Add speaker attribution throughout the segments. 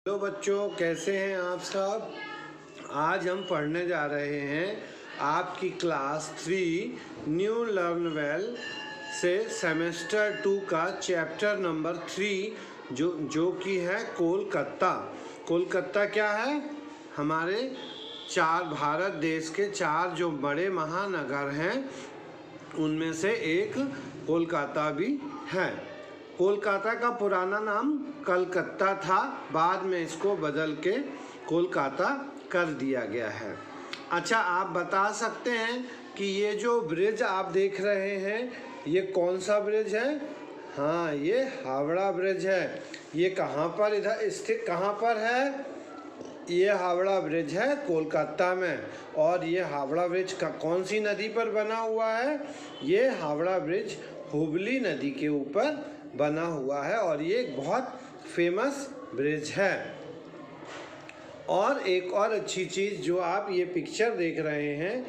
Speaker 1: Hello बच्चों, कैसे हैं आप सब। आज हम पढ़ने जा रहे हैं आपकी क्लास 3 न्यू लर्न वेल से सेमेस्टर 2 का चैप्टर नंबर 3 जो कि है कोलकाता। कोलकाता क्या है? हमारे भारत देश के 4 जो बड़े महानगर हैं उनमें से एक कोलकाता भी है। कोलकाता का पुराना नाम कलकत्ता था, बाद में इसको बदल के कोलकाता कर दिया गया है। अच्छा, आप बता सकते हैं कि ये जो ब्रिज आप देख रहे हैं ये कौन सा ब्रिज है? हाँ, ये हावड़ा ब्रिज है। ये कहाँ पर इधर स्थित कहाँ पर है? ये हावड़ा ब्रिज है कोलकाता में। और ये हावड़ा ब्रिज का कौन सी नदी पर बना हुआ है? ये हावड़ा ब्रिज हुबली नदी के ऊपर बना हुआ है और ये एक बहुत फेमस ब्रिज है। और एक और अच्छी चीज़ जो आप ये पिक्चर देख रहे हैं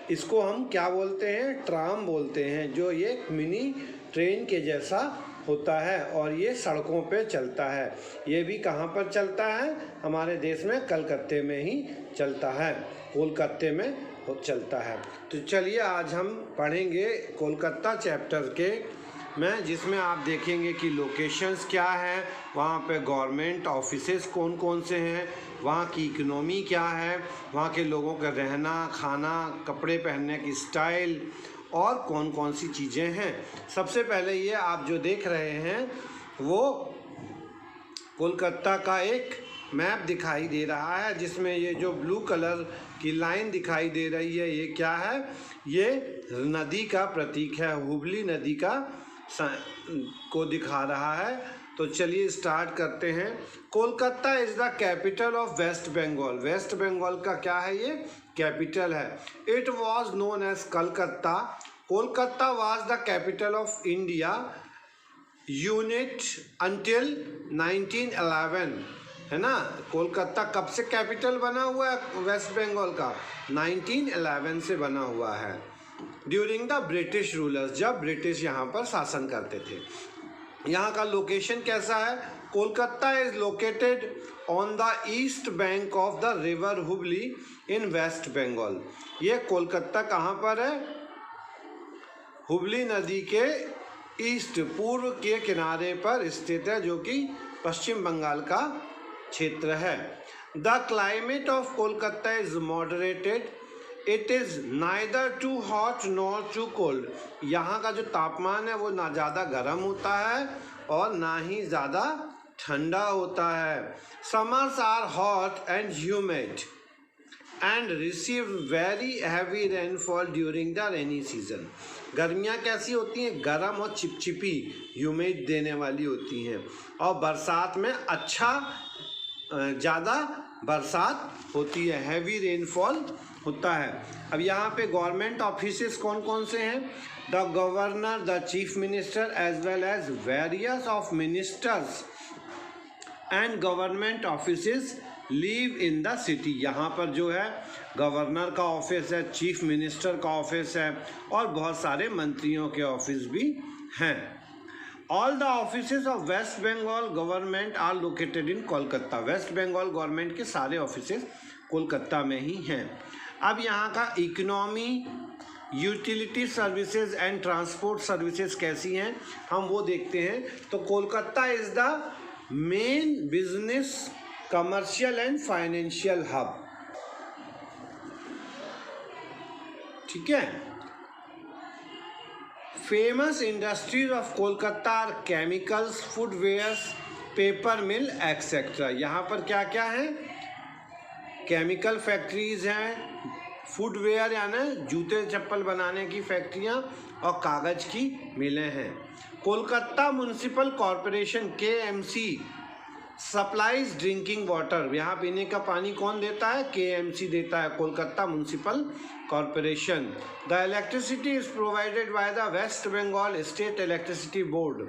Speaker 1: इसको हम क्या बोलते हैं? ट्राम बोलते हैं, जो ये मिनी ट्रेन के जैसा होता है और ये सड़कों पे चलता है। ये भी कहाँ पर चलता है? हमारे देश में कलकत्ते में ही चलता है, कोलकाते में चलता है। तो चलिए आज हम पढ़ेंगे कोलकाता चैप्टर के में, जिसमें आप देखेंगे कि लोकेशंस क्या है, वहाँ पे गवर्नमेंट ऑफिसेस कौन कौन से हैं, वहाँ की इकोनॉमी क्या है, वहाँ के लोगों का रहना, खाना, कपड़े पहनने की स्टाइल और कौन कौन सी चीज़ें हैं। सबसे पहले ये आप जो देख रहे हैं वो कोलकाता का एक मैप दिखाई दे रहा है, जिसमें ये जो ब्लू कलर की लाइन दिखाई दे रही है ये क्या है? ये नदी का प्रतीक है, हुबली नदी का को दिखा रहा है। तो चलिए स्टार्ट करते हैं। Kolkata is the capital of West Bengal. West Bengal का क्या है? ये कैपिटल है। It was known as Calcutta. Kolkata was the capital of India unit until 1911, है ना। कोलकाता कब से कैपिटल बना हुआ है वेस्ट बंगाल का? 1911 से बना हुआ है, ड्यूरिंग द ब्रिटिश रूलर्स, जब ब्रिटिश यहाँ पर शासन करते थे। यहाँ का लोकेशन कैसा है? Kolkata is located on the east bank of the river Hooghly in West Bengal. ये कोलकाता कहाँ पर है? हुबली नदी के ईस्ट, पूर्व के किनारे पर स्थित है, जो कि पश्चिम बंगाल का क्षेत्र है। The climate of Kolkata is moderated. It is neither too hot nor too cold. यहाँ का जो तापमान है वो ना ज़्यादा गर्म होता है और ना ही ज़्यादा ठंडा होता है। Summers are hot and humid and receive very heavy rainfall during the rainy season. गर्मियाँ कैसी होती हैं? गर्म और चिपचिपी, ह्यूमिड देने वाली होती हैं। और बरसात में ज़्यादा बरसात होती है, हैवी रेनफॉल होता है। अब यहाँ पे गवर्नमेंट ऑफिसेस कौन कौन से हैं? The governor, the chief minister as well as various of ministers and government offices live in the city. यहाँ पर जो है गवर्नर का ऑफिस है, चीफ मिनिस्टर का ऑफिस है और बहुत सारे मंत्रियों के ऑफिस भी हैं। All the offices of West Bengal government are located in Kolkata. West Bengal government के सारे ऑफिसेज कोलकाता में ही हैं। अब यहाँ का economy, utility services and transport services कैसी हैं हम वो देखते हैं। तो Kolkata is the main business, commercial and financial hub. ठीक है। Famous industries of Kolkata are chemicals, footwears, paper mill etcetera. यहाँ पर क्या क्या है? केमिकल फैक्ट्रीज हैं, फूडवेयर यानी जूते चप्पल बनाने की फैक्ट्रियाँ और कागज़ की मिलें हैं। Kolkata municipal corporation KMC supplies drinking water. यहाँ पीने का पानी कौन देता है? KMC देता है, Kolkata municipal corporation. The electricity is provided by the waste Bengal state electricity board.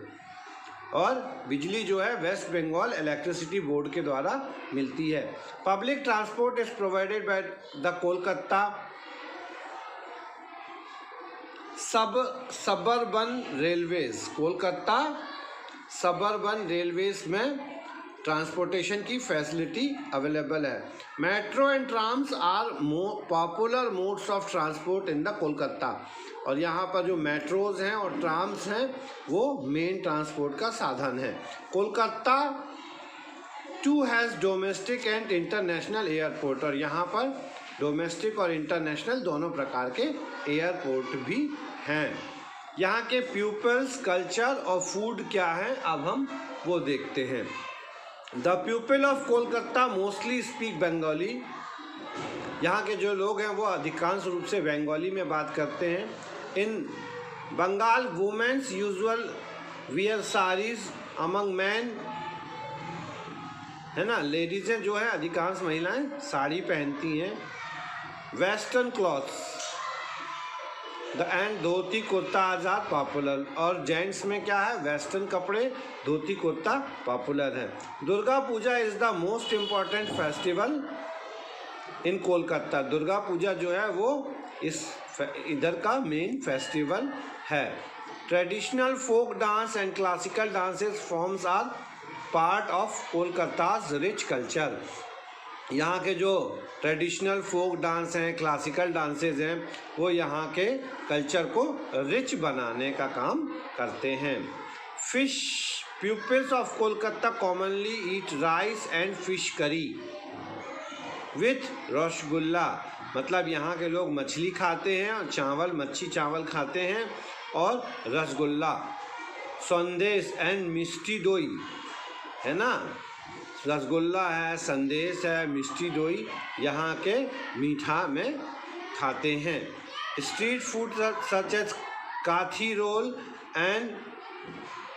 Speaker 1: और बिजली जो है वेस्ट बंगाल इलेक्ट्रिसिटी बोर्ड के द्वारा मिलती है। Public transport is provided by the Kolkata suburban railways. Kolkata suburban railways में ट्रांसपोर्टेशन की फैसिलिटी अवेलेबल है। Metro and trams are popular modes of transport in the Kolkata, और यहाँ पर जो मेट्रोज हैं और ट्राम्स हैं वो मेन ट्रांसपोर्ट का साधन है। Kolkata too has domestic and international airport, और यहाँ पर डोमेस्टिक और इंटरनेशनल दोनों प्रकार के एयरपोर्ट भी हैं। यहाँ के पीपल्स, कल्चर और फूड क्या है अब हम वो देखते हैं। The people of Kolkata mostly speak Bengali, यहाँ के जो लोग हैं वो अधिकांश रूप से बंगाली में बात करते हैं। In Bengal women's usual wear saris among man, है ना, लेडीज़ें जो है अधिकांश महिलाएं साड़ी पहनती हैं। Western clothes the and dhoti kurta आज़ाद पॉपुलर, और जेंट्स में क्या है, वेस्टर्न कपड़े, धोती कुर्ता पॉपुलर है। Durga Puja is the most important festival in Kolkata, Durga Puja जो है वो इधर का मेन फेस्टिवल है। Traditional folk dance and classical dances forms are part of Kolkata's rich culture, यहाँ के जो ट्रेडिशनल फोक डांस हैं, क्लासिकल डांसेज हैं, वो यहाँ के कल्चर को रिच बनाने का काम करते हैं। Fish peoples of Kolkata commonly eat rice and fish curry with rasgulla, मतलब यहाँ के लोग मछली खाते हैं और चावल, मच्छी चावल खाते हैं, और रसगुल्ला, संदेश एंड मिष्टी दोई, है ना, रसगुल्ला है, संदेश है, मिष्टी दोई यहाँ के मीठा में खाते हैं। Street food such as kathi roll and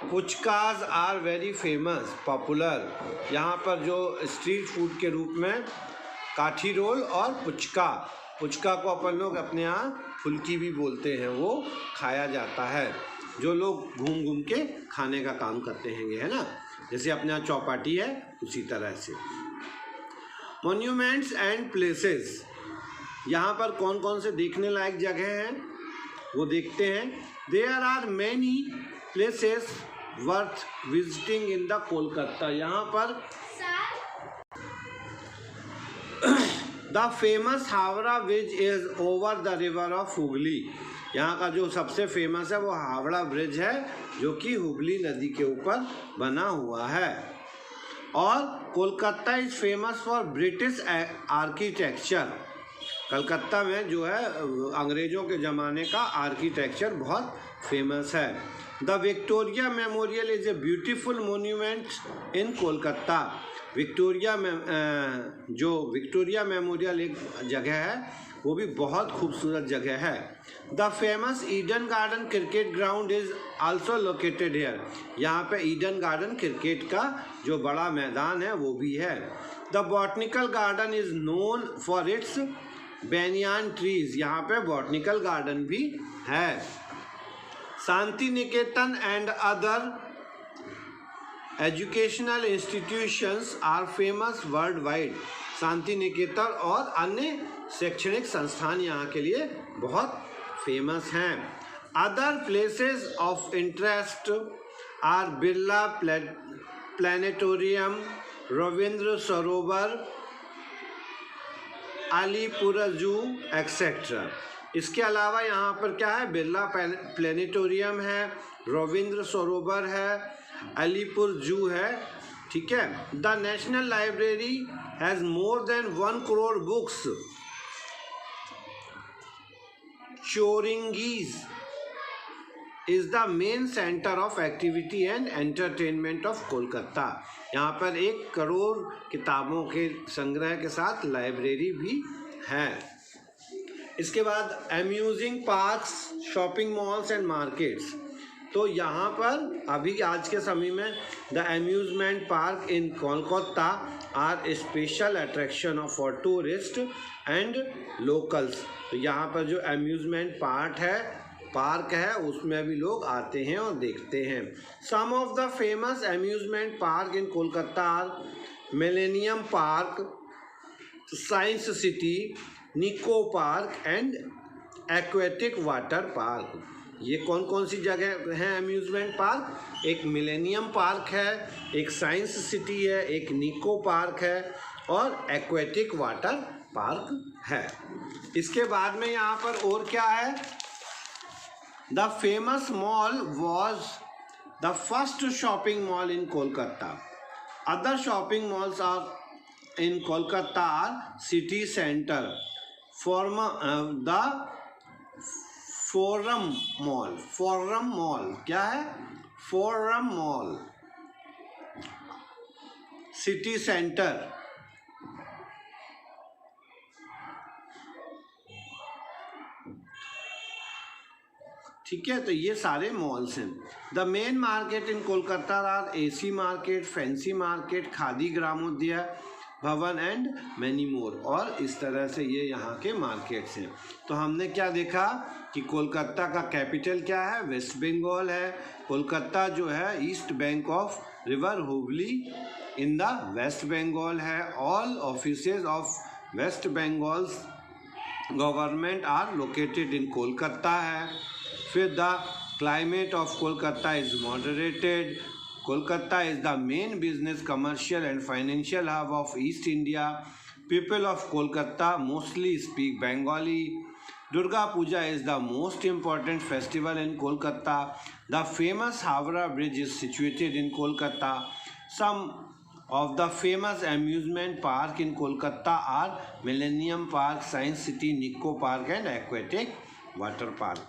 Speaker 1: puchkas are very famous popular, यहाँ पर जो स्ट्रीट फूड के रूप में काठी रोल और पुचका, पुचका को अपन लोग अपने यहाँ फुल्की भी बोलते हैं, वो खाया जाता है। जो लोग घूम घूम के खाने का काम करते हैं, है ना, जैसे अपने यहाँ चौपाटी है उसी तरह से। मॉन्यूमेंट्स एंड प्लेसेस, यहाँ पर कौन कौन से देखने लायक जगह हैं वो देखते हैं। There are many places worth visiting in the Kolkata, यहाँ पर the famous Howrah bridge is over the river of Hooghly, यहाँ का जो सबसे फेमस है वो हावड़ा ब्रिज है, जो कि हुगली नदी के ऊपर बना हुआ है। और Kolkata is famous for British architecture, Calcutta में जो है अंग्रेज़ों के ज़माने का आर्किटेक्चर बहुत फेमस है। The Victoria memorial is a beautiful monument in Kolkata, Victoria में जो विक्टोरिया मेमोरियल एक जगह है वो भी बहुत खूबसूरत जगह है। The famous Eden garden cricket ground is also located here, यहाँ पे ईडन गार्डन क्रिकेट का जो बड़ा मैदान है वो भी है। The botanical garden is known for its banyan trees, यहाँ पे बॉटनिकल गार्डन भी है। Shanti Niketan and other educational institutions are famous world wide, शांति निकेतन और अन्य शैक्षणिक संस्थान यहाँ के लिए बहुत फेमस हैं। Other places of interest are Birla planetarium, Rabindra Sarovar, Alipore जू एक्सेट्रा। इसके अलावा यहाँ पर क्या है, बिरला प्लानिटोरियम है, रविंद्र सरोवर है, अलीपुर जू है, ठीक है। The national library has more than 1 crore books. Chowringhee is the main centre of activity and entertainment of Kolkata, यहाँ पर 1 करोड़ किताबों के संग्रह के साथ लाइब्रेरी भी है। इसके बाद amusing parks, shopping malls and markets, तो यहाँ पर अभी आज के समय में the amusement park in Kolkata are special attraction of for tourist and locals, तो यहाँ पर जो अम्यूजमेंट पार्क है उसमें भी लोग आते हैं और देखते हैं। Some of the famous amusement park in Kolkata are Millennium Park, Science City, Nicco Park and Aquatic Water Park. ये कौन कौन सी जगह है अम्यूज़मेंट पार्क? एक मिलेनियम पार्क है, एक साइंस सिटी है, एक निको पार्क है और एक्वेटिक वाटर पार्क है। इसके बाद में यहाँ पर और क्या है? The famous mall was the first shopping mall in Kolkata. Other shopping malls are in Kolkata are City Centre, the Forum mall क्या है? फोरम मॉल, सिटी सेंटर, ठीक है। तो ये सारे मॉल्स हैं। The main market in Kolkata R AC market, fancy market, khadi ग्रामोद्योग भवन एंड मैनी मोर। और इस तरह से ये यहाँ के मार्केट्स हैं। तो हमने क्या देखा कि कोलकाता का कैपिटल क्या है? वेस्ट बंगाल है। कोलकाता जो है east bank of river Hooghly in the waste Bengal है। All offices of West Bengal's government are located in Kolkata है। फिर the climate of Kolkata is moderated. Kolkata is the main business, commercial and financial hub of East India. People of Kolkata mostly speak Bengali. Durga Puja is the most important festival in Kolkata. The famous Howrah Bridge is situated in Kolkata. Some of the famous amusement park in Kolkata are Millennium Park, Science City, Nico Park and Aquatic Water Park.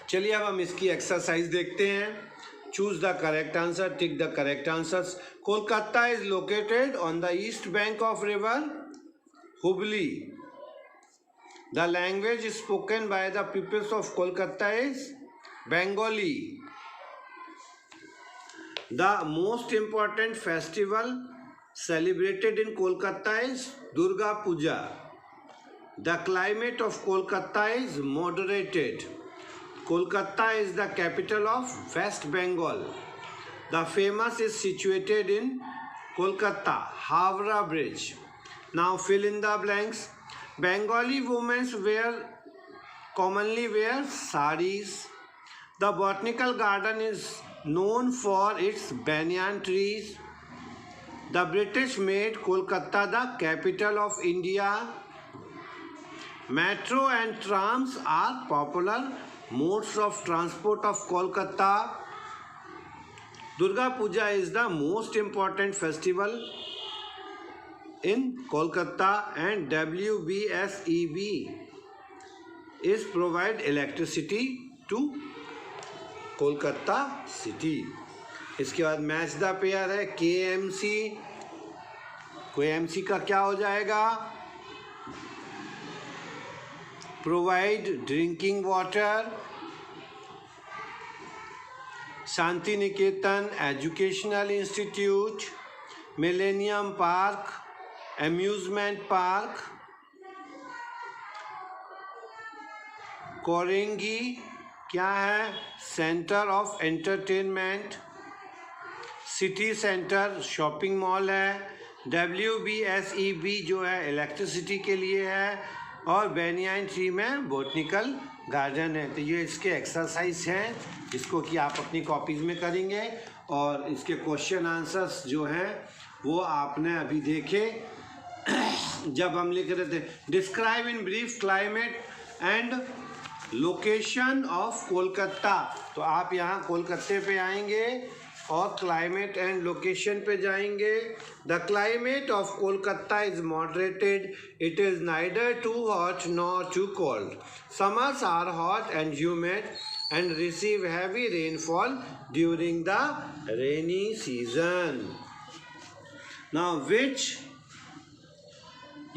Speaker 1: चलिए अब हम इसकी exercise देखते हैं। Choose the correct answer, tick the correct answers. Kolkata is located on the east bank of river Hubli. The language spoken by the peoples of Kolkata is Bengali. The most important festival celebrated in Kolkata is Durga Puja. The climate of Kolkata is moderated. Kolkata is the capital of West Bengal. The famous is situated in Kolkata, Howrah Bridge. Now fill in the blanks. Bengali women commonly wear saris. The botanical garden is known for its banyan trees. The British made Kolkata the capital of India. Metro and trams are popular modes of transport of Kolkata. Durga Puja is the most important festival in Kolkata and WBSEB is provide electricity to Kolkata city. इसके बाद match the pair है KMC। KMC का क्या हो जाएगा? Provide drinking water. Shanti Niketan educational institute, millennium park, amusement park, कोरेंगी क्या है? Centre of entertainment. City centre shopping mall है। WBSEB जो है इलेक्ट्रिसिटी के लिए है और बेनियान ट्री में बोटनिकल गार्डन है। तो ये इसके एक्सरसाइज हैं जिसको कि आप अपनी कॉपीज में करेंगे और इसके क्वेश्चन आंसर्स जो हैं वो आपने अभी देखे जब हम लिख रहे थे। Describe in brief climate and location of Kolkata. तो आप यहाँ कोलकाता पे आएंगे और क्लाइमेट एंड लोकेशन पे जाएंगे। The climate of Kolkata is moderated, it is neither too hot nor too cold. Summers are hot and humid and receive heavy rainfall during the rainy season. Now which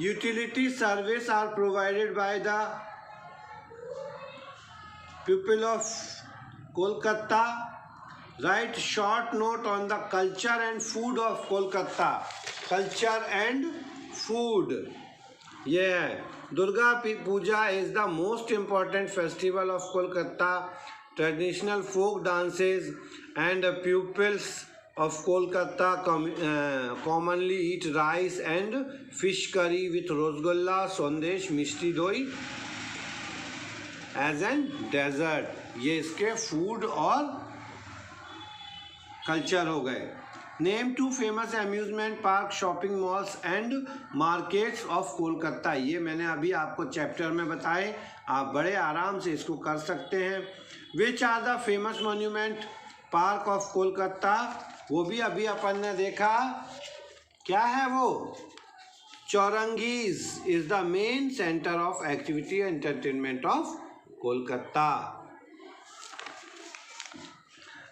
Speaker 1: utility service are provided by the people of Kolkata? Write short note on the culture and food of Kolkata. Culture and food. Yeah. Durga Puja is the most important festival of Kolkata. Traditional folk dances and pupils of Kolkata commonly eat rice and fish curry with rosgulla, sandesh, mishti doi as an dessert. ये इसके food और culture हो गए। Name 2 famous amusement park, shopping malls and markets of Kolkata. ये मैंने अभी आपको chapter में बताए, आप बड़े आराम से इसको कर सकते हैं। Which are the famous monument park of Kolkata, वो भी अभी अपन ने देखा। क्या है वो? Chowringhees is the main centre of activity entertainment of Kolkata.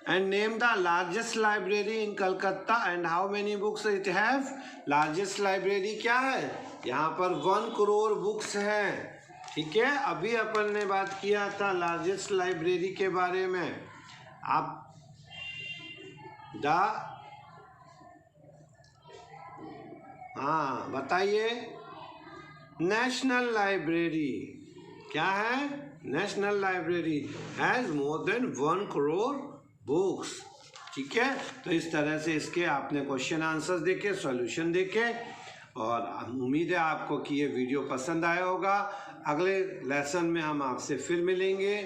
Speaker 1: And name the largest library in Kolkata and how many books it have? Largest library क्या है? यहाँ पर 1 करोड़ बुक्स हैं। ठीक है, अभी अपन ने बात किया था लार्जेस्ट लाइब्रेरी के बारे में। आप हाँ बताइए। नेशनल लाइब्रेरी क्या है? National library has more than 1 crore books. ठीक है, तो इस तरह से इसके आपने क्वेश्चन आंसर्स देखे, सॉल्यूशन देखे, और उम्मीद है आपको कि ये वीडियो पसंद आया होगा। अगले लेसन में हम आपसे फिर मिलेंगे।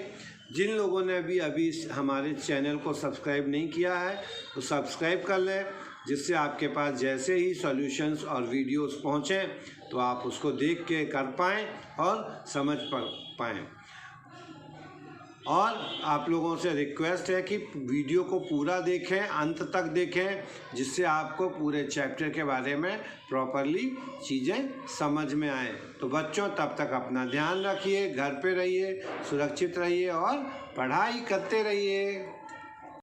Speaker 1: जिन लोगों ने अभी हमारे चैनल को सब्सक्राइब नहीं किया है तो सब्सक्राइब कर लें, जिससे आपके पास जैसे ही सॉल्यूशंस और वीडियोस पहुँचें तो आप उसको देख के कर पाएँ और समझ पाएँ। और आप लोगों से रिक्वेस्ट है कि वीडियो को पूरा देखें, अंत तक देखें, जिससे आपको पूरे चैप्टर के बारे में प्रॉपरली चीज़ें समझ में आए। तो बच्चों, तब तक अपना ध्यान रखिए, घर पे रहिए, सुरक्षित रहिए और पढ़ाई करते रहिए।